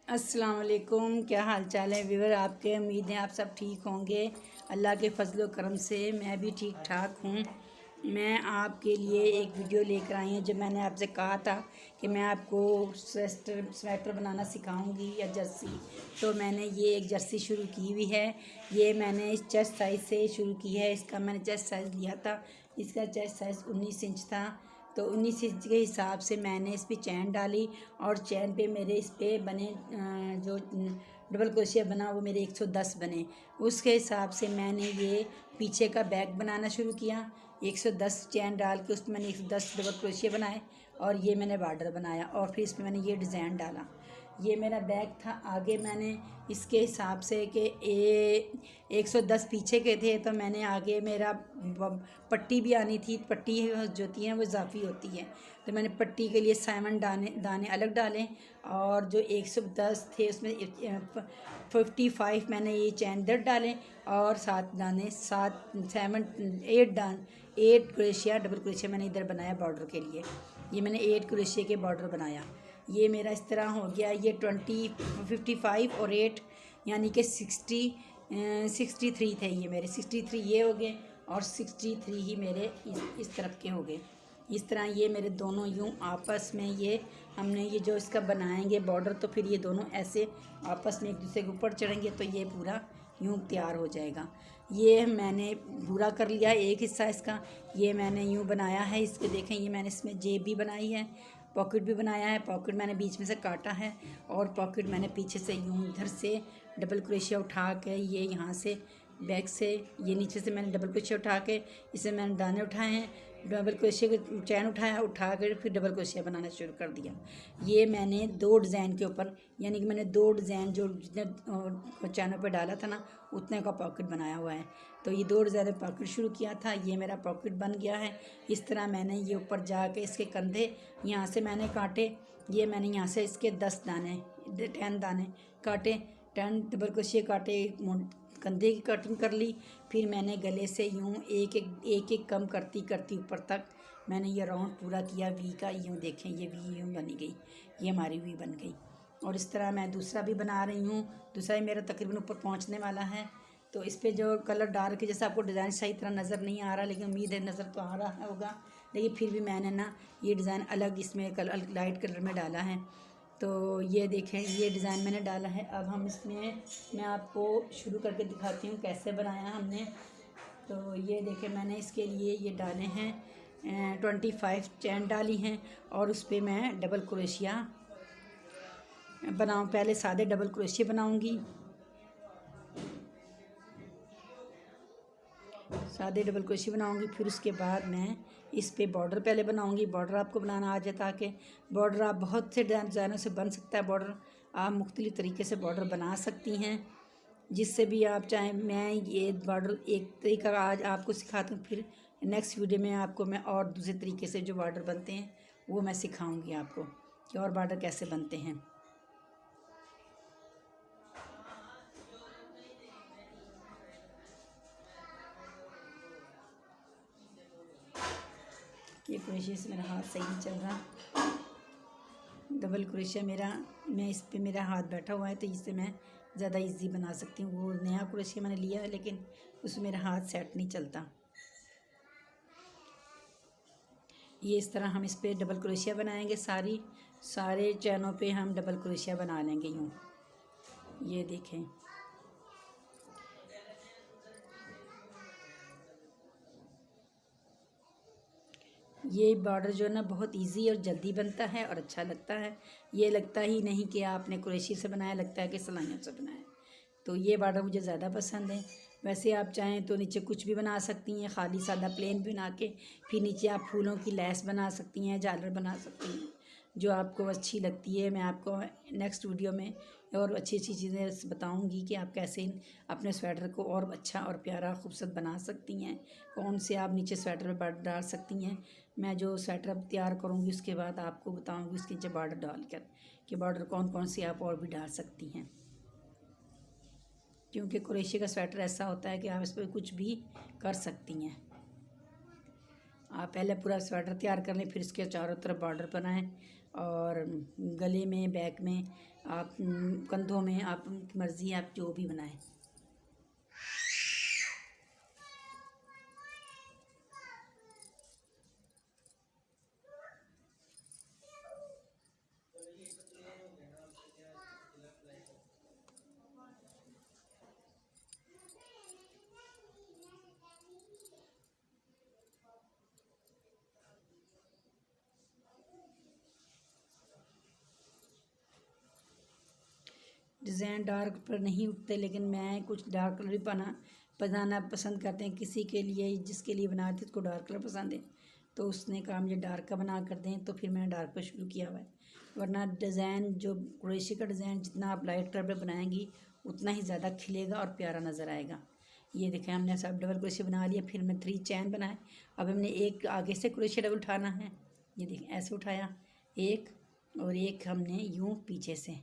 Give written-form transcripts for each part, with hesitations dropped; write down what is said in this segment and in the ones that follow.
अस्सलाम वालेकुम। क्या हाल चाल है व्यूअर आपके? उम्मीद है आप सब ठीक होंगे। अल्लाह के फजल करम से मैं भी ठीक ठाक हूँ। मैं आपके लिए एक वीडियो लेकर आई हूँ। जब मैंने आपसे कहा था कि मैं आपको स्वेटर बनाना सिखाऊंगी या जर्सी, तो मैंने ये एक जर्सी शुरू की हुई है। ये मैंने इस चेस्ट साइज़ से शुरू की है। इसका मैंने चेस्ट साइज़ लिया था, इसका चेस्ट साइज़ 19 इंच था। तो 19 इंच के हिसाब से मैंने इस पर चैन डाली और चैन पे मेरे इस पे बने जो डबल क्रोशिया बना वो मेरे 110 बने। उसके हिसाब से मैंने ये पीछे का बैग बनाना शुरू किया। 110 चैन डाल के उसमें मैंने 110 डबल क्रोशिया बनाए और ये मैंने बॉर्डर बनाया और फिर इसमें मैंने ये डिज़ाइन डाला। ये मेरा बैग था। आगे मैंने इसके हिसाब से कि 110 पीछे के थे, तो मैंने आगे मेरा पट्टी भी आनी थी। पट्टी जो होती है वो इजाफी होती है, तो मैंने पट्टी के लिए 7 दाने अलग डालें और जो 110 थे उसमें 55 मैंने ये चैन दर डालें और 7 दाने 8 क्रोशिया डबल क्रोशिया मैंने इधर बनाया बॉर्डर के लिए। ये मैंने 8 क्रोशिया के बॉर्डर बनाया। ये मेरा इस तरह हो गया। ये 55 और 8 यानी कि 63 थे। ये मेरे 63 ये हो गए और 63 ही मेरे इस तरफ के हो गए। इस तरह ये मेरे दोनों यूं आपस में ये हमने ये जो इसका बनाएंगे बॉर्डर, तो फिर ये दोनों ऐसे आपस में एक दूसरे के ऊपर चढ़ेंगे तो ये पूरा यूं तैयार हो जाएगा। ये मैंने पूरा कर लिया एक हिस्सा इसका। ये मैंने यूं बनाया है। इसके देखें, ये मैंने इसमें जेब भी बनाई है, पॉकेट भी बनाया है। पॉकेट मैंने बीच में से काटा है और पॉकेट मैंने पीछे से यूं इधर से डबल क्रोशिया उठा के ये यहाँ से बैक से ये नीचे से मैंने डबल क्रोशिया उठा के इसे मैंने दाने उठाए हैं। डबल क्रोशिया के चैन उठा कर फिर डबल क्रोशिया बनाना शुरू कर दिया। ये मैंने 2 डिज़ाइन के ऊपर, यानी कि मैंने 2 डिज़ाइन जो जितने चैनों पे डाला था ना उतने का पॉकेट बनाया हुआ है। तो ये 2 डिज़ाइन में पॉकेट शुरू किया था। ये मेरा पॉकेट बन गया है। इस तरह मैंने ये ऊपर जाके इसके कंधे यहाँ से मैंने काटे। ये मैंने यहाँ से इसके 10 दाने काटे, 10 डबल क्रोशिया काटे, कंधे की कटिंग कर ली। फिर मैंने गले से यूं एक एक कम करती करती ऊपर तक मैंने ये राउंड पूरा किया वी का। यूं देखें, ये वी यूं बनी गई, ये हमारी वी बन गई। और इस तरह मैं दूसरा भी बना रही हूँ। दूसरा ही मेरा तकरीबन ऊपर पहुँचने वाला है। तो इस पर जो कलर डाल के, जैसे आपको डिज़ाइन सही तरह नज़र नहीं आ रहा, लेकिन उम्मीद है नज़र तो आ रहा होगा, लेकिन फिर भी मैंने ना ये डिज़ाइन अलग इसमें कलर लाइट कलर में डाला है। तो ये देखें, ये डिज़ाइन मैंने डाला है। अब हम इसमें मैं आपको शुरू करके दिखाती हूँ कैसे बनाया हमने। तो ये देखें, मैंने इसके लिए ये डाले हैं 25 चैन डाली हैं और उस पर मैं डबल क्रोशिया बनाऊँ। पहले सादे डबल क्रोशिया बनाऊँगी, सादे डबल क्रोशिया बनाऊंगी। फिर उसके बाद मैं इस पे बॉर्डर पहले बनाऊंगी। बॉर्डर आपको बनाना आ जाए, ताकि बॉर्डर आप बहुत से डिज़ाइनों से बन सकता है। बॉर्डर आप मुख्तलिफ़ तरीके से बॉर्डर बना सकती हैं, जिससे भी आप चाहें। मैं ये बॉर्डर एक तरीका आज आपको सिखाती हूँ, फिर नेक्स्ट वीडियो में आपको मैं और दूसरे तरीके से जो बॉर्डर बनते हैं वो मैं सिखाऊँगी आपको कि और बॉर्डर कैसे बनते हैं। ये क्रोशिया से मेरा हाथ सही नहीं चल रहा। डबल क्रोशिया मेरा, मैं इस पे मेरा हाथ बैठा हुआ है तो इससे मैं ज़्यादा इजी बना सकती हूँ। वो नया क्रोशिया मैंने लिया है, लेकिन उसमें मेरा हाथ सेट नहीं चलता। ये इस तरह हम इस पे डबल क्रोशिया बनाएंगे। सारे चैनों पे हम डबल क्रोशिया बना लेंगे यूँ। ये देखें, ये बॉर्डर जो है ना बहुत इजी और जल्दी बनता है और अच्छा लगता है। ये लगता ही नहीं कि आपने क्रोशिया से बनाया, लगता है कि सिलाइयों से बनाया। तो ये बॉर्डर मुझे ज़्यादा पसंद है। वैसे आप चाहें तो नीचे कुछ भी बना सकती हैं, खाली सादा प्लेन बना के फिर नीचे आप फूलों की लैस बना सकती हैं, झालर बना सकती हैं, जो आपको अच्छी लगती है। मैं आपको नेक्स्ट वीडियो में और अच्छी अच्छी चीज़ें बताऊंगी कि आप कैसे अपने स्वेटर को और अच्छा और प्यारा खूबसूरत बना सकती हैं, कौन से आप नीचे स्वेटर में बॉर्डर डाल सकती हैं। मैं जो स्वेटर अब तैयार करूँगी उसके बाद आपको बताऊँगी उसके नीचे बॉर्डर डाल कर कि बॉर्डर कौन कौन से आप और भी डाल सकती हैं। क्योंकि क्रोशिया का स्वेटर ऐसा होता है कि आप इस पर कुछ भी कर सकती हैं। आप पहले पूरा स्वेटर तैयार कर लें, फिर इसके चारों तरफ बॉर्डर बनाएं और गले में, बैक में, आप कंधों में, आप मर्ज़ी आप जो भी बनाएं। डिज़ाइन डार्क पर नहीं उठते, लेकिन मैं कुछ डार्क कलर भी बनाना पसंद करते हैं। किसी के लिए, जिसके लिए बनाते थे उसको डार्क कलर पसंद है, तो उसने कहा मुझे डार्क का बना कर दें, तो फिर मैंने डार्क पर शुरू किया हुआ है। वरना डिज़ाइन जो क्रोशे का डिज़ाइन जितना आप लाइट कलर पर बनाएंगी उतना ही ज़्यादा खिलेगा और प्यारा नज़र आएगा। ये देखें, हमने सब डबल क्रोशे बना लिया, फिर मैं 3 चैन बनाए। अब हमने एक आगे से क्रोशे डबल उठाना है। ये देखें, ऐसे उठाया एक, और एक हमने यूँ पीछे से।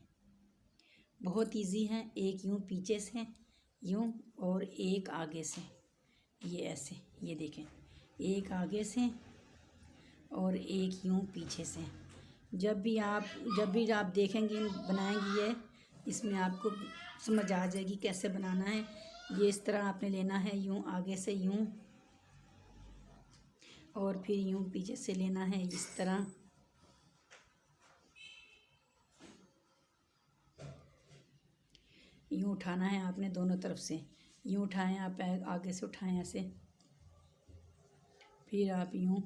बहुत इजी है। एक यूँ पीछे से, यूँ, और एक आगे से, ये ऐसे। ये देखें, एक आगे से और एक यूँ पीछे से। जब भी आप देखेंगी, बनाएंगी ये, इसमें आपको समझ आ जाएगी कैसे बनाना है। ये इस तरह आपने लेना है, यूँ आगे से यूँ, और फिर यूँ पीछे से लेना है इस तरह। यूँ उठाना है आपने दोनों तरफ से। यूँ उठाएं आप, आगे से उठाएं ऐसे, फिर आप यूँ,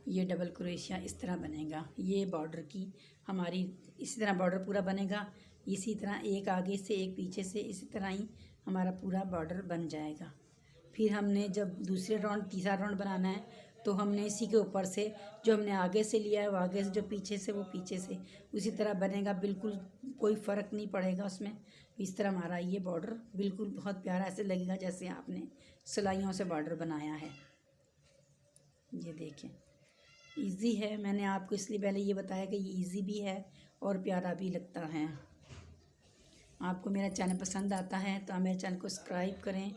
ये डबल क्रोशिया इस तरह बनेगा। ये बॉर्डर की हमारी इसी तरह बॉर्डर पूरा बनेगा। इसी तरह एक आगे से एक पीछे से, इसी तरह ही हमारा पूरा बॉर्डर बन जाएगा। फिर हमने जब दूसरे राउंड, तीसरा राउंड बनाना है, तो हमने इसी के ऊपर से जो हमने आगे से लिया है वो आगे से, जो पीछे से वो पीछे से, उसी तरह बनेगा। बिल्कुल कोई फ़र्क नहीं पड़ेगा उसमें। इस तरह हमारा ये बॉर्डर बिल्कुल बहुत प्यारा ऐसे लगेगा जैसे आपने सिलाइयों से बॉर्डर बनाया है। ये देखें, इजी है। मैंने आपको इसलिए पहले ये बताया कि ये इजी भी है और प्यारा भी लगता है। आपको मेरा चैनल पसंद आता है तो आप मेरे चैनल को सब्सक्राइब करें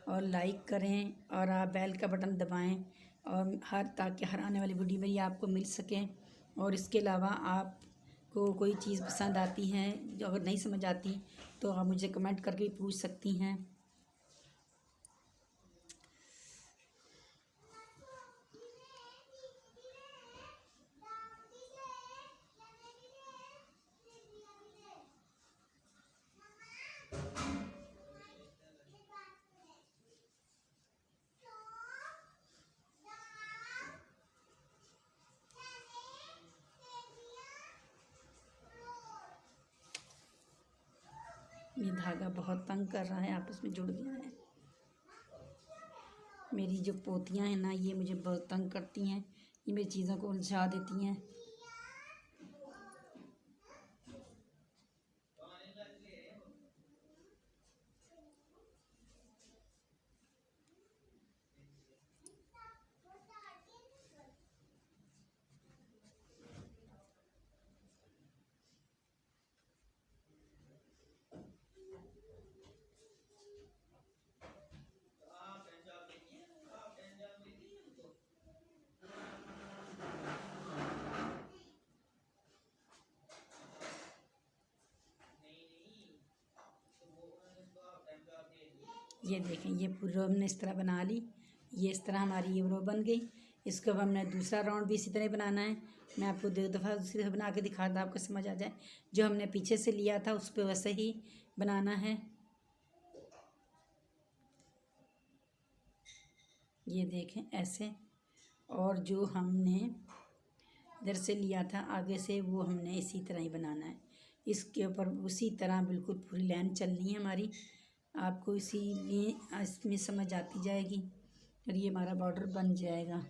और लाइक करें, और आप बेल का बटन दबाएं, और ताकि हर आने वाली वीडियो मेरी आपको मिल सके। और इसके अलावा आपको कोई चीज़ पसंद आती है, जो अगर नहीं समझ आती तो आप मुझे कमेंट करके भी पूछ सकती हैं। ये धागा बहुत तंग कर रहा है, आपस में जुड़ गया है। मेरी जो पोतियाँ हैं ना, ये मुझे बहुत तंग करती हैं। ये मेरी चीज़ों को उलझा देती हैं। ये देखें, ये पूरी रो हमने इस तरह बना ली। ये इस तरह हमारी ये रो बन गई। इसको अब हमने दूसरा राउंड भी इसी तरह बनाना है। मैं आपको 2 दफ़ा दूसरी तरह बना के दिखाता, आपको समझ आ जाए। जो हमने पीछे से लिया था उस पर वैसे ही बनाना है। ये देखें ऐसे, और जो हमने इधर से लिया था आगे से, वो हमने इसी तरह ही बनाना है। इसके ऊपर उसी तरह बिल्कुल पूरी लाइन चलनी है हमारी। आपको इसीलिए इसमें समझ आती जाएगी और ये हमारा बॉर्डर बन जाएगा।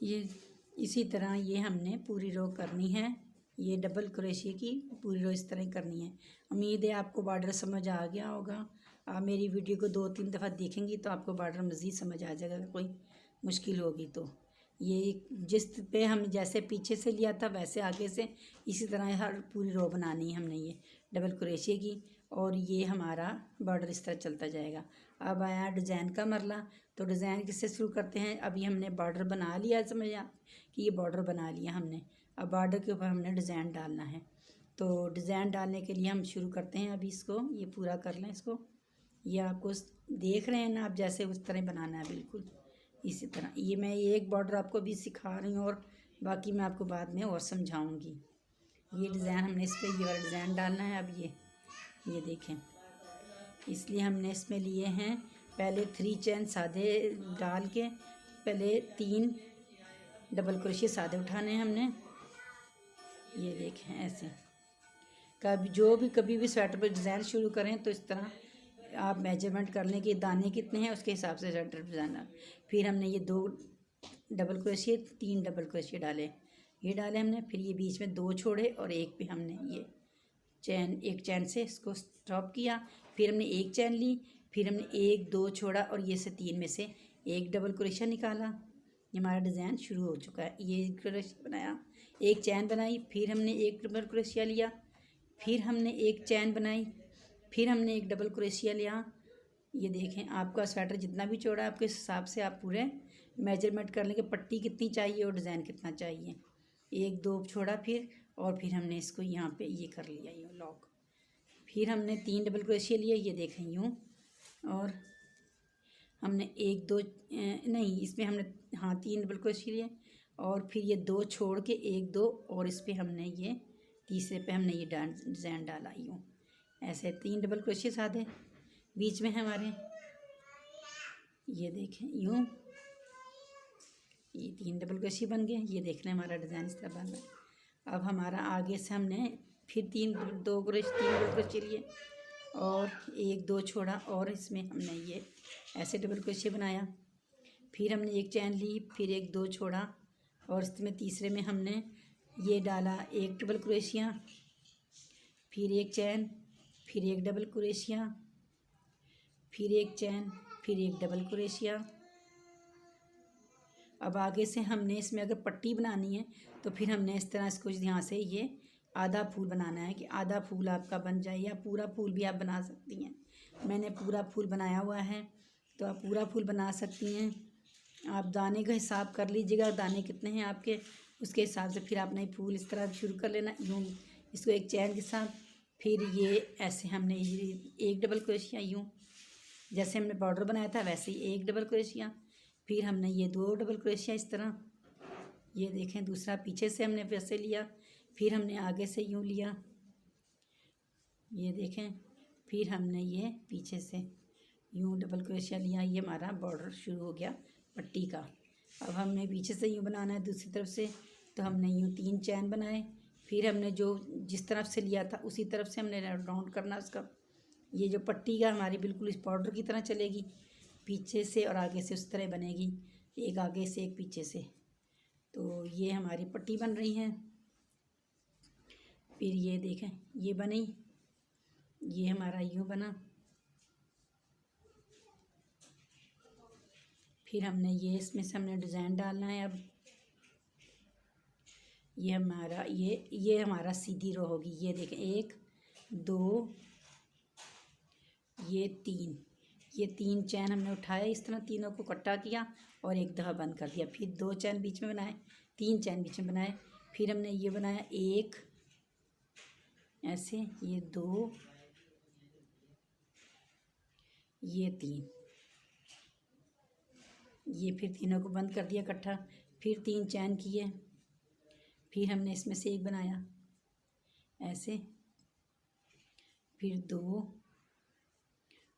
ये इसी तरह ये हमने पूरी रो करनी है। ये डबल क्रोशिया की पूरी रो इस तरह ही करनी है। उम्मीद है आपको बॉर्डर समझ आ गया होगा। आप मेरी वीडियो को 2-3 दफ़ा देखेंगी तो आपको बॉर्डर मज़ीद समझ आ जाएगा। अगर कोई मुश्किल होगी तो ये जिस पे हम जैसे पीछे से लिया था वैसे आगे से इसी तरह हर पूरी रो बनानी है हमने ये डबल क्रोशिया की। और ये हमारा बॉर्डर इस तरह चलता जाएगा। अब आया डिज़ाइन का मरला। तो डिज़ाइन किससे शुरू करते हैं। अभी हमने बॉर्डर बना लिया, समझ आ कि ये बॉर्डर बना लिया हमने। अब बॉर्डर के ऊपर हमने डिज़ाइन डालना है। तो डिज़ाइन डालने के लिए हम शुरू करते हैं। अभी इसको ये पूरा कर लें इसको। ये आपको देख रहे हैं ना, आप जैसे उस तरह बनाना है बिल्कुल इसी तरह। ये मैं एक बॉर्डर आपको भी सिखा रही हूँ और बाकी मैं आपको बाद में और समझाऊंगी। ये डिज़ाइन हमने इस पर ये वाला डिज़ाइन डालना है। अब ये देखें, इसलिए हमने इसमें लिए हैं पहले 3 चेन सादे डाल के पहले 3 डबल क्रोशिया सादे उठाने हैं हमने। ये देखें ऐसे कभी भी स्वेटर पर डिज़ाइन शुरू करें तो इस तरह आप मेजरमेंट कर लें कि दाने कितने हैं, उसके हिसाब से स्वेटर डिज़ाइन। फिर हमने ये 2 डबल क्रोशिया 3 डबल क्रोशिया डाले, ये डाले हमने। फिर ये बीच में 2 छोड़े और एक पे हमने ये एक चैन से इसको स्टॉप किया। फिर हमने एक चैन ली, फिर हमने 1 2 छोड़ा और ये से 3 में से एक डबल क्रोशिया निकाला। ये हमारा डिज़ाइन शुरू हो चुका है। ये क्रोशिया बनाया, एक चैन बनाई, फिर हमने एक डबल क्रोशिया लिया, फिर हमने एक चैन बनाई, फिर हमने एक डबल क्रोशिया लिया। ये देखें, आपका स्वेटर जितना भी चौड़ा है आपके हिसाब से आप पूरे मेजरमेंट कर लेंगे पट्टी कितनी चाहिए और डिज़ाइन कितना चाहिए। 1 2 छोड़ा फिर हमने इसको यहाँ पे ये कर लिया यूँ लॉक। फिर हमने 3 डबल क्रोशिया लिए, ये देखें यूँ। और हमने 1 2 नहीं, इसमें हमने 3 डबल क्रोशिया लिए और फिर ये 2 छोड़ के 1 2 और इस पर हमने ये तीसरे पे हमने ये डिज़ाइन डाला यूँ। ऐसे 3 डबल क्रोशिया सादे बीच में हमारे, ये देखें यूँ। ये 3 डबल क्रोशिया बन गए। ये देख लें हमारा डिज़ाइन इस तरह बन रहा है। अब हमारा आगे से हमने फिर 3 डबल क्रोशिया लिए और 1 2 छोड़ा और इसमें हमने ये ऐसे डबल क्रोशिया बनाया। फिर हमने एक चैन ली, फिर 1 2 छोड़ा और इसमें तीसरे में हमने ये डाला एक डबल क्रोशिया, फिर एक चैन, फिर एक डबल क्रोशिया, फिर एक चैन, फिर एक डबल क्रोशिया। अब आगे से हमने इसमें अगर पट्टी बनानी है तो फिर हमने इस तरह इसको यहाँ से ये आधा फूल बनाना है कि आधा फूल आपका बन जाए, या पूरा फूल भी आप बना सकती हैं। मैंने पूरा फूल बनाया हुआ है तो आप पूरा फूल बना सकती हैं। आप दाने का हिसाब कर लीजिएगा, दाने कितने हैं आपके, उसके हिसाब से फिर आपने फूल इस तरह शुरू कर लेना यूँ, इसको एक चैन के साथ। फिर ये ऐसे हमने ये एक डबल क्रोशिया यूँ, जैसे हमने बॉर्डर बनाया था वैसे ही एक डबल क्रोशिया। फिर हमने ये 2 डबल क्रोशिया इस तरह, ये देखें दूसरा पीछे से हमने वैसे लिया, फिर हमने आगे से यूँ लिया, ये देखें। फिर हमने ये पीछे से यूँ डबल क्रोशिया लिया। ये हमारा बॉर्डर शुरू हो गया पट्टी का। अब हमने पीछे से यूँ बनाना है दूसरी तरफ से, तो हमने यूँ 3 चैन बनाए। फिर हमने जो जिस तरफ से लिया था उसी तरफ से हमने राउंड करना उसका। ये जो पट्टी का हमारी बिल्कुल इस बॉर्डर की तरह चलेगी, पीछे से और आगे से उस तरह बनेगी, एक आगे से एक पीछे से। तो ये हमारी पट्टी बन रही है। फिर ये देखें ये बनी, ये हमारा यूँ बना। फिर हमने ये इसमें से हमने डिज़ाइन डालना है। अब ये हमारा सीधी रो होगी। ये देखें 1 2 ये 3, ये 3 चैन हमने उठाया, इस तरह तीनों को इकट्ठा किया और एक दफ़ा बंद कर दिया। फिर 2 चैन बीच में बनाए, 3 चैन बीच में बनाए। फिर हमने ये बनाया 1 ऐसे, ये 2 ये 3, ये फिर तीनों को बंद कर दिया इकट्ठा। फिर 3 चैन किए, फिर हमने इसमें से एक बनाया ऐसे, फिर 2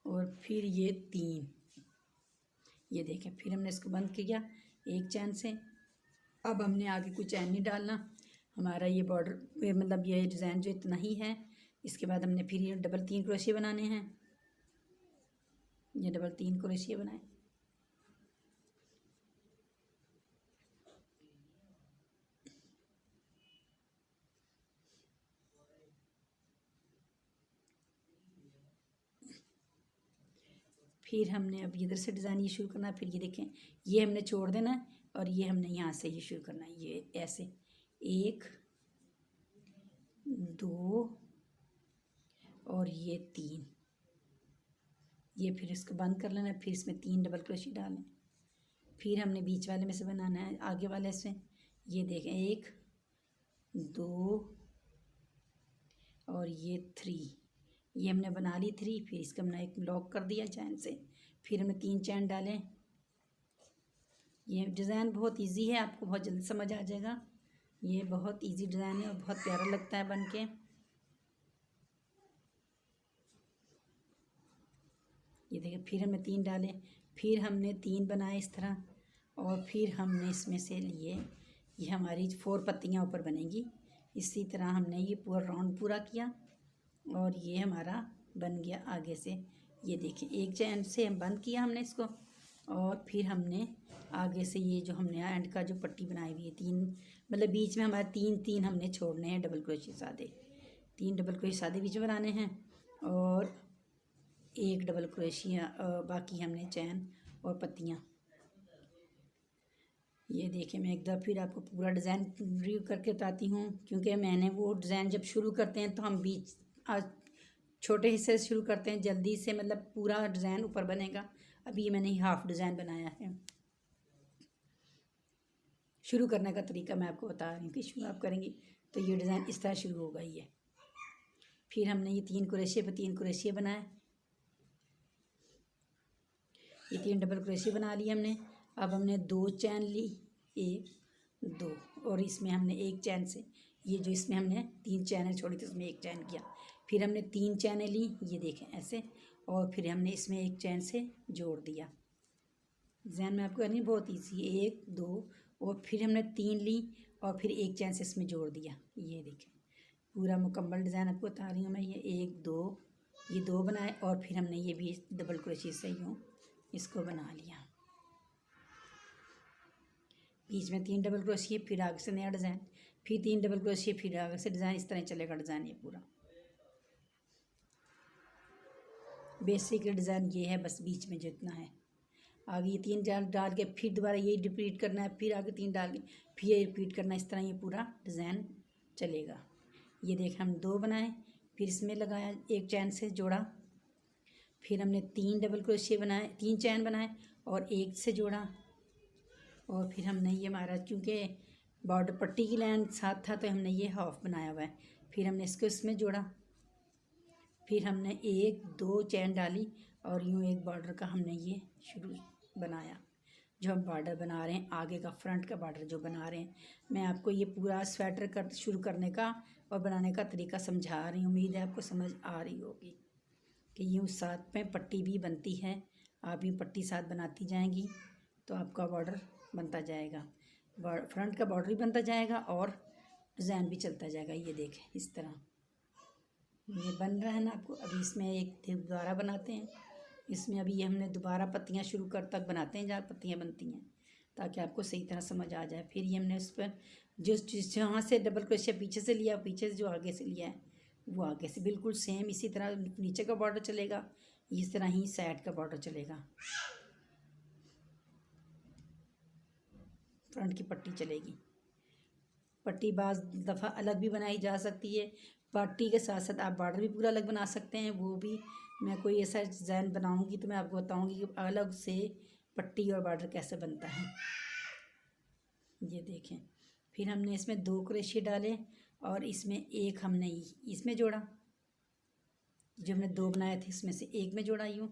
और फिर ये 3, ये देखें। फिर हमने इसको बंद किया एक चैन से। अब हमने आगे कोई चैन नहीं डालना, हमारा ये बॉर्डर मतलब ये डिज़ाइन जो इतना ही है। इसके बाद हमने फिर ये डबल 3 क्रोशिया बनाने हैं। ये डबल 3 क्रोशिया बनाए, फिर हमने अब इधर से डिज़ाइन ये शुरू करना है। फिर ये देखें, ये हमने छोड़ देना है और ये हमने यहाँ से ये शुरू करना है। ये ऐसे 1 2 और ये 3, ये फिर इसको बंद कर लेना है। फिर इसमें 3 डबल क्रोशिया डालें। फिर हमने बीच वाले में से बनाना है आगे वाले से। ये देखें 1 2 और ये 3, ये हमने बना ली 3। फिर इसका हमने एक लॉक कर दिया चैन से। फिर हमने 3 चैन डालें। ये डिज़ाइन बहुत इजी है, आपको बहुत जल्दी समझ आ जाएगा। ये बहुत इजी डिज़ाइन है और बहुत प्यारा लगता है बन के। ये देखिए, फिर हमने 3 डाले, फिर हमने 3 बनाए इस तरह, और फिर हमने इसमें से लिए, ये हमारी 4 पत्तियाँ ऊपर बनेंगी। इसी तरह हमने ये पूरा राउंड पूरा किया और ये हमारा बन गया आगे से। ये देखिए, एक चैन से हम बंद किया हमने इसको, और फिर हमने आगे से ये जो हमने एंड का जो पट्टी बनाई हुई है 3, मतलब बीच में हमारे 3 हमने छोड़ने हैं डबल क्रोशिया सादे। 3 डबल क्रोशिया सादे बीच में बनाने हैं और 1 डबल क्रोशिया बाकी हमने चैन और पत्तियाँ। ये देखिए, मैं एक दफ़ा फिर आपको पूरा डिज़ाइन रिव्यू करके बताती हूँ, क्योंकि मैंने वो डिज़ाइन जब शुरू करते हैं तो हम बीच छोटे हिस्से से शुरू करते हैं जल्दी से, मतलब पूरा डिज़ाइन ऊपर बनेगा। अभी मैंने हाफ डिज़ाइन बनाया है। शुरू करने का तरीका मैं आपको बता रही हूँ कि शुरू आप करेंगी तो ये डिज़ाइन इस तरह शुरू होगा। ये फिर हमने ये 3 क्रोशिया पे 3 क्रोशिया बनाए, ये 3 डबल क्रोशिया बना लिए हमने। अब हमने 2 चैन ली, 1 2, और इसमें हमने 1 चैन से, ये जो इसमें हमने 3 चैनें छोड़ी थी उसमें 1 चैन किया। फिर हमने 3 चैनें ली, ये देखें ऐसे, और फिर हमने इसमें 1 चैन से जोड़ दिया। डिज़ाइन में आपको करनी बहुत ईजी है। 1 2 और फिर हमने 3 ली और फिर 1 चैन से इसमें जोड़ दिया। ये देखें, पूरा मुकम्मल डिज़ाइन आपको बता रही हूँ मैं। ये 1 2, ये 2 बनाए और फिर हमने ये भी डबल क्रोशिया से यूँ इसको बना लिया। बीच में 3 डबल क्रोशिया, फिर आगे से नया डिज़ाइन, फिर 3 डबल क्रोशिया, फिर आगे से डिज़ाइन। इस तरह चलेगा डिज़ाइन ये पूरा। बेसिक डिज़ाइन ये है, बस बीच में जितना है। आगे ये 3 चैन डाल के फिर दोबारा यही रिपीट करना है, फिर आगे 3 डाल के फिर ये रिपीट करना है। इस तरह ये पूरा डिज़ाइन चलेगा। ये देखें, हम 2 बनाए, फिर इसमें लगाया 1 चैन से जोड़ा, फिर हमने 3 डबल क्रोशिया बनाए, 3 चैन बनाए और 1 से जोड़ा, और फिर हमने ये हमारा क्योंकि बॉर्डर पट्टी की लाइन साथ था तो हमने ये हाफ बनाया हुआ है। फिर हमने इसको इसमें जोड़ा, फिर हमने 1 2 चैन डाली और यूँ एक बॉर्डर का हमने ये शुरू बनाया। जो हम बॉर्डर बना रहे हैं आगे का, फ्रंट का बॉर्डर जो बना रहे हैं, मैं आपको ये पूरा स्वेटर शुरू करने का और बनाने का तरीका समझा रही हूँ। उम्मीद है आपको समझ आ रही होगी कि यूँ साथ में पट्टी भी बनती है। आप यूँ पट्टी साथ बनाती जाएंगी तो आपका बॉर्डर बनता जाएगा, फ्रंट का बॉर्डर भी बनता जाएगा और डिज़ाइन भी चलता जाएगा। ये देखें, इस तरह ये बन रहा है ना आपको। अभी इसमें एक दोबारा बनाते हैं, इसमें अभी ये हमने दोबारा पत्तियाँ शुरू कर तक बनाते हैं जहाँ पत्तियाँ बनती हैं, ताकि आपको सही तरह समझ आ जाए। फिर ये हमने उस पर जो जहाँ से डबल क्रोशिया पीछे से लिया, पीछे से जो आगे से लिया है वो आगे से बिल्कुल सेम इसी तरह नीचे का बॉर्डर चलेगा, इस तरह ही साइड का बॉर्डर चलेगा, फ्रंट की पट्टी चलेगी। पट्टी बाज़ दफ़ा अलग भी बनाई जा सकती है, पट्टी के साथ साथ आप बॉर्डर भी पूरा अलग बना सकते हैं। वो भी मैं कोई ऐसा डिज़ाइन बनाऊंगी तो मैं आपको बताऊंगी कि अलग से पट्टी और बॉर्डर कैसे बनता है। ये देखें, फिर हमने इसमें 2 क्रोशिया डाले और इसमें 1 हमने इसमें जोड़ा, जो हमने 2 बनाए थे इसमें से 1 में जोड़ा यूँ।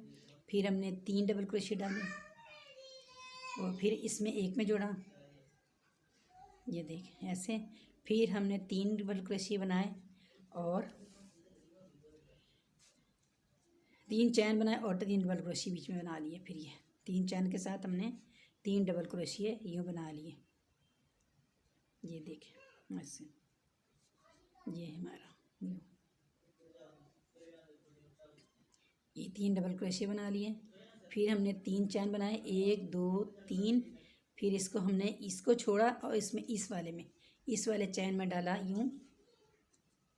फिर हमने 3 डबल क्रोशिया डाले और फिर इसमें 1 में जोड़ा। ये देखें ऐसे, फिर हमने 3 डबल क्रोशिया बनाए और 3 चैन बनाए और 3 डबल क्रोशिया बीच में बना लिए। फिर ये 3 चैन के साथ हमने 3 डबल क्रोशिया यूँ बना लिए। ये देखें ऐसे, ये हमारा यूँ, ये 3 डबल क्रोशिया बना लिए। फिर हमने 3 चैन बनाए, 1 2 3, फिर इसको हमने इसको छोड़ा और इसमें इस वाले चैन में डाला यूँ।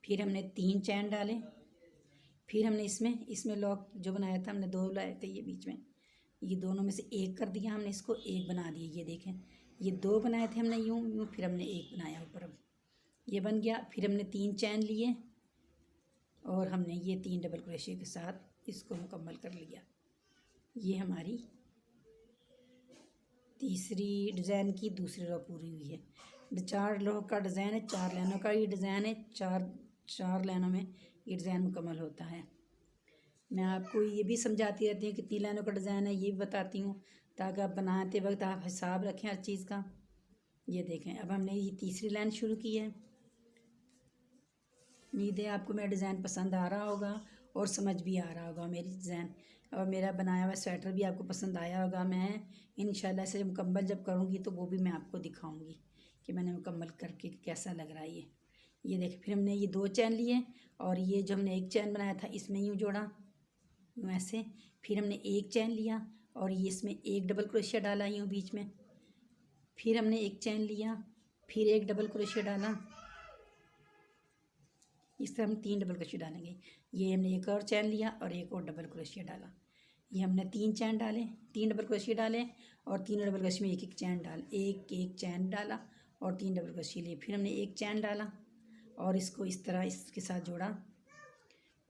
फिर हमने 3 चैन डाले, फिर हमने इसमें लॉक जो बनाया था हमने 2 लाए थे ये बीच में, ये दोनों में से एक कर दिया हमने, इसको एक बना दिया। ये देखें, ये 2 बनाए थे हमने यूँ यूँ, फिर हमने एक बनाया ऊपर। अब ये बन गया। फिर हमने 3 चैन लिए और हमने ये 3 डबल क्रोशिया के साथ इसको मुकम्मल कर लिया। ये हमारी तीसरी डिज़ाइन की दूसरी रो पूरी हुई है। 4 रो का डिज़ाइन है, 4 लाइनों का ये डिज़ाइन है। 4 लाइनों में ये डिज़ाइन मुकम्मल होता है। मैं आपको ये भी समझाती रहती हूँ कितनी लाइनों का डिज़ाइन है, ये भी बताती हूँ, ताकि आप बनाते वक्त आप हिसाब रखें हर चीज़ का। ये देखें, अब हमने ये तीसरी लाइन शुरू की है। उम्मीद है आपको मेरा डिज़ाइन पसंद आ रहा होगा और समझ भी आ रहा होगा मेरी डिज़ाइन, और मेरा बनाया हुआ स्वेटर भी आपको पसंद आया होगा। मैं इंशाल्लाह से मुकम्मल जब करूँगी तो वो भी मैं आपको दिखाऊँगी कि मैंने मुकम्मल करके कैसा लग रहा है ये देखिए। फिर हमने ये 2 चैन लिए और ये जो हमने एक चैन बनाया था इसमें यूँ जोड़ा, यूँ ऐसे। फिर हमने एक चैन लिया और ये इसमें एक डबल क्रोशिया डाला यूँ बीच में। फिर हमने एक चैन लिया, फिर एक डबल क्रोशिया डाला। इस तरह हम 3 डबल क्रोशिया डालेंगे। ये हमने एक और चैन लिया और एक और डबल क्रोशिया डाला। ये हमने 3 चैन डाले, 3 डबल क्रोशिया डाले और 3 डबल क्रोशिया में एक चैन डाल, एक चैन डाला और 3 डबल क्रोशिया लिए। फिर हमने एक चैन डाला और इसको इस तरह इसके साथ जोड़ा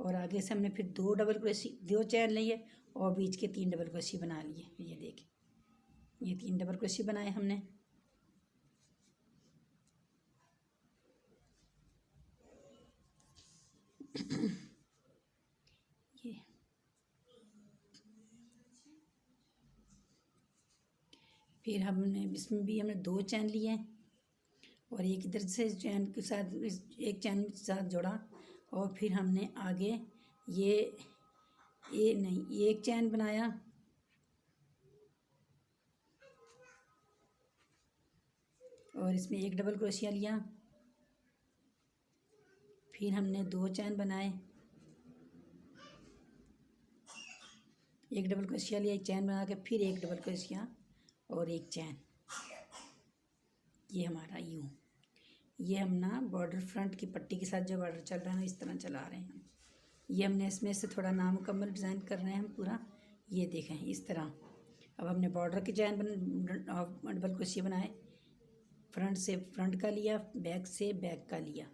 और आगे से हमने फिर 2 डबल क्रोशिया, 2 चैन लिए और बीच के 3 डबल क्रोशिया बना लिए। ये देखिए, ये 3 डबल क्रोशिया बनाए हमने। ये फिर हमने इसमें भी हमने 2 चैन लिए और एक इधर से चैन के साथ एक चैन के साथ जोड़ा और फिर हमने आगे ये नहीं, एक चैन बनाया और इसमें एक डबल क्रोशिया लिया। फिर हमने 2 चैन बनाए, एक डबल क्रोशिया लिया, एक चैन बना के फिर एक डबल क्रोशिया और एक चैन। ये हमारा यूँ, ये हम ना बॉर्डर फ्रंट की पट्टी के साथ जो बॉर्डर चल रहा है इस तरह चला रहे हैं हम। ये हमने इसमें से थोड़ा नामुकम्मल डिज़ाइन कर रहे हैं हम पूरा। ये देखें इस तरह। अब हमने बॉर्डर की चैन डबल क्रोशिया बनाए, फ्रंट से फ्रंट का लिया, बैक से बैक का लिया।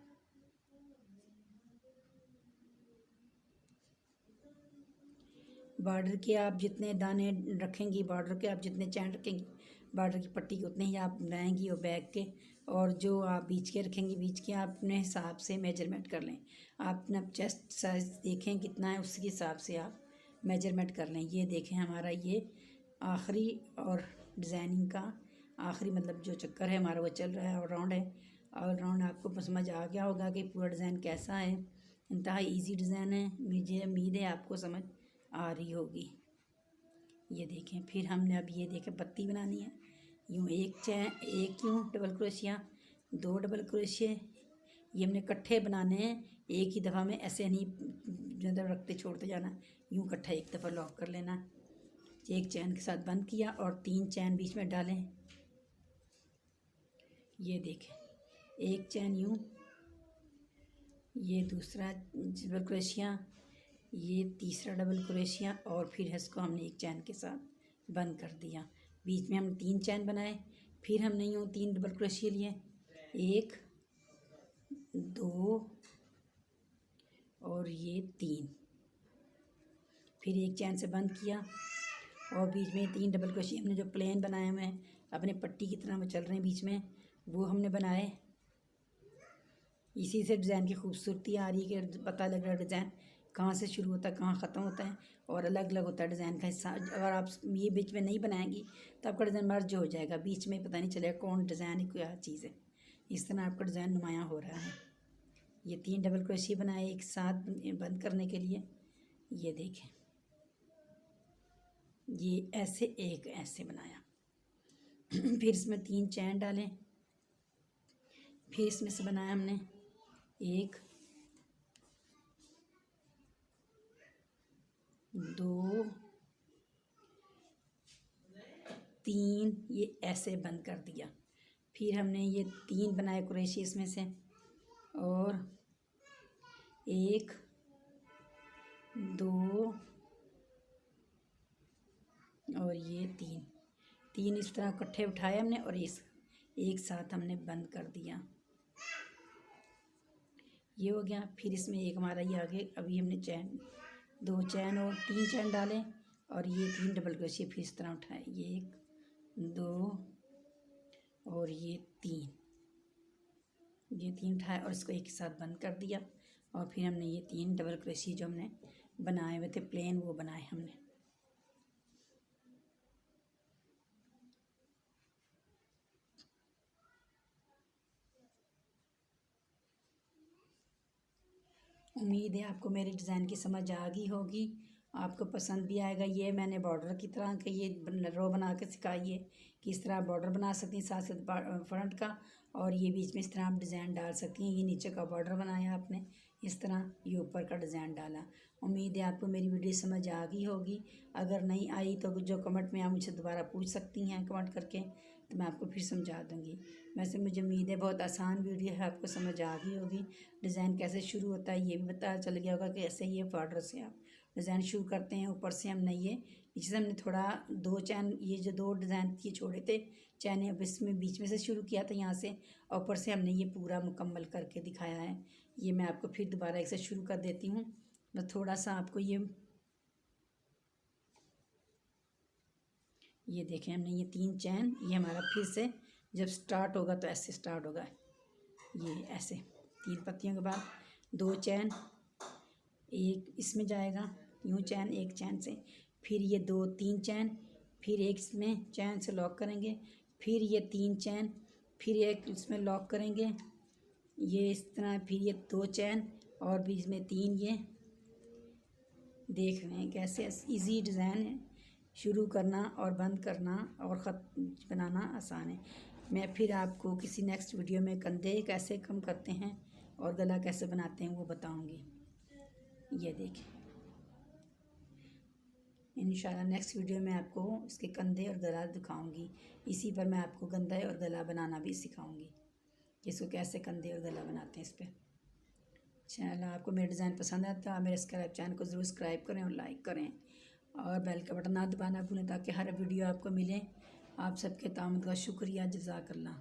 बॉर्डर के आप जितने दाने रखेंगी, बॉर्डर के आप जितने चैन रखेंगी बॉर्डर की पट्टी के उतने ही आप बनाएंगी और बैक के, और जो आप बीच के रखेंगी बीच के आप अपने हिसाब से मेजरमेंट कर लें। आप अपना चेस्ट साइज़ देखें कितना है, उसके हिसाब से आप मेजरमेंट कर लें। ये देखें हमारा ये आखिरी और डिज़ाइनिंग का आखिरी मतलब जो चक्कर है हमारा वो चल रहा है, और राउंड है। और राउंड आपको समझ आ गया होगा कि पूरा डिज़ाइन कैसा है। इंतहा ईजी डिज़ाइन है, मुझे उम्मीद है आपको समझ आ रही होगी। ये देखें, फिर हमने अब ये देखें पत्ती बनानी है। यूँ एक यूँ डबल क्रोशिया, 2 डबल क्रोशिया, ये हमने इकट्ठे बनाने हैं एक ही दफ़ा में, ऐसे नहीं ज़्यादा रखते छोड़ते जाना। यूँ इकट्ठा एक दफ़ा लॉक कर लेना। एक चैन के साथ बंद किया और 3 चैन बीच में डालें। ये देखें, एक चैन यूँ, ये दूसरा डबल क्रोशिया, ये तीसरा डबल क्रोशिया और फिर इसको हमने एक चैन के साथ बंद कर दिया। बीच में हमने 3 चैन बनाए, फिर हमने यूँ 3 डबल क्रोशिया लिए, 1 2 और ये 3, फिर एक चैन से बंद किया और बीच में 3 डबल क्रोशिया हमने जो प्लेन बनाए हुए हैं अपने पट्टी की तरह वो चल रहे हैं बीच में, वो हमने बनाए। इसी से डिज़ाइन की खूबसूरती आ रही है कि पता लग रहा है डिज़ाइन कहाँ से शुरू होता है कहाँ ख़त्म होता है, और अलग अलग होता है डिज़ाइन का हिस्सा। अगर आप ये बीच में नहीं बनाएंगी तो आपका डिज़ाइन मर्ज हो जाएगा, बीच में पता नहीं चलेगा कौन डिज़ाइन है क्या चीज़ है। इस तरह आपका डिज़ाइन नुमायाँ हो रहा है। ये 3 डबल क्रोशिया बनाए एक साथ बंद करने के लिए। ये देखें, ये ऐसे एक ऐसे बनाया। फिर इसमें 3 चैन डालें, फिर इसमें से बनाया हमने 1 2 3, ये ऐसे बंद कर दिया। फिर हमने ये 3 बनाए क्रोशिया इसमें से, और 1 2 और ये तीन तीन इस तरह इकट्ठे उठाए हमने और इस एक साथ हमने बंद कर दिया। ये हो गया। फिर इसमें एक हमारा ये आगे अभी हमने चैन, दो चैन और तीन चैन डालें और ये तीन डबल क्रोशिया फिर इस तरह उठाए, ये एक, दो और ये तीन उठाए और इसको एक साथ बंद कर दिया। और फिर हमने ये तीन डबल क्रोशिया जो हमने बनाए हुए थे प्लेन, वो बनाए हमने। उम्मीद है आपको मेरे डिज़ाइन की समझ आ गई होगी, आपको पसंद भी आएगा। ये मैंने बॉर्डर की तरह के ये रो बना के सिखाई है कि इस तरह बॉर्डर बना सकती हैं साथ साथ फ्रंट का, और ये बीच में इस तरह आप डिज़ाइन डाल सकती हैं। ये नीचे का बॉर्डर बनाया आपने इस तरह, ये ऊपर का डिज़ाइन डाला। उम्मीद है आपको मेरी वीडियो समझ आ गई होगी। अगर नहीं आई तो जो कमेंट में आप मुझे दोबारा पूछ सकती हैं कमेंट करके, तो मैं आपको फिर समझा दूँगी। वैसे मुझे उम्मीद है बहुत आसान वीडियो है, आपको समझ आ गई होगी। डिज़ाइन कैसे शुरू होता है ये भी पता चल गया होगा कि ऐसे ही बॉर्डर से आप डिज़ाइन शुरू करते हैं। ऊपर से हमने ये नीचे से हमने थोड़ा दो चैन, ये जो दो डिज़ाइन ये छोड़े थे चैन, अब इसमें बीच में से शुरू किया था यहाँ से, और ऊपर से हमने ये पूरा मुकम्मल करके दिखाया है। ये मैं आपको फिर दोबारा एक से शुरू कर देती हूँ। मैं थोड़ा सा आपको ये देखें, हमने ये तीन चैन, ये हमारा फिर से जब स्टार्ट होगा तो ऐसे स्टार्ट होगा, ये ऐसे तीन पत्तियों के बाद दो चैन, एक इसमें जाएगा यूँ चैन, एक चैन से, फिर ये दो तीन चैन, फिर एक इसमें चैन से लॉक करेंगे, फिर ये तीन चैन, फिर एक इसमें लॉक करेंगे, ये इस तरह, फिर ये दो चैन और बीच में तीन। ये देख रहे हैं कैसे इजी डिज़ाइन है, शुरू करना और बंद करना और ख़त बनाना आसान है। मैं फिर आपको किसी नेक्स्ट वीडियो में कंधे कैसे कम करते हैं और गला कैसे बनाते हैं वो बताऊंगी। ये देखें, इंशाल्लाह नेक्स्ट वीडियो में आपको इसके कंधे और गला दिखाऊंगी। इसी पर मैं आपको कंधे और गला बनाना भी सिखाऊंगी कि इसको कैसे कंधे और गला बनाते हैं इस पर। चैनल आपको मेरा डिज़ाइन पसंद आता है, मेरे सब्सक्राइब चैनल को ज़रूर सब्सक्राइब करें और लाइक करें और बेल का बटन ना दबाना भूलें ताकि हर वीडियो आपको मिले। आप सबके तामुल का शुक्रिया, जज़ाकल्लाह।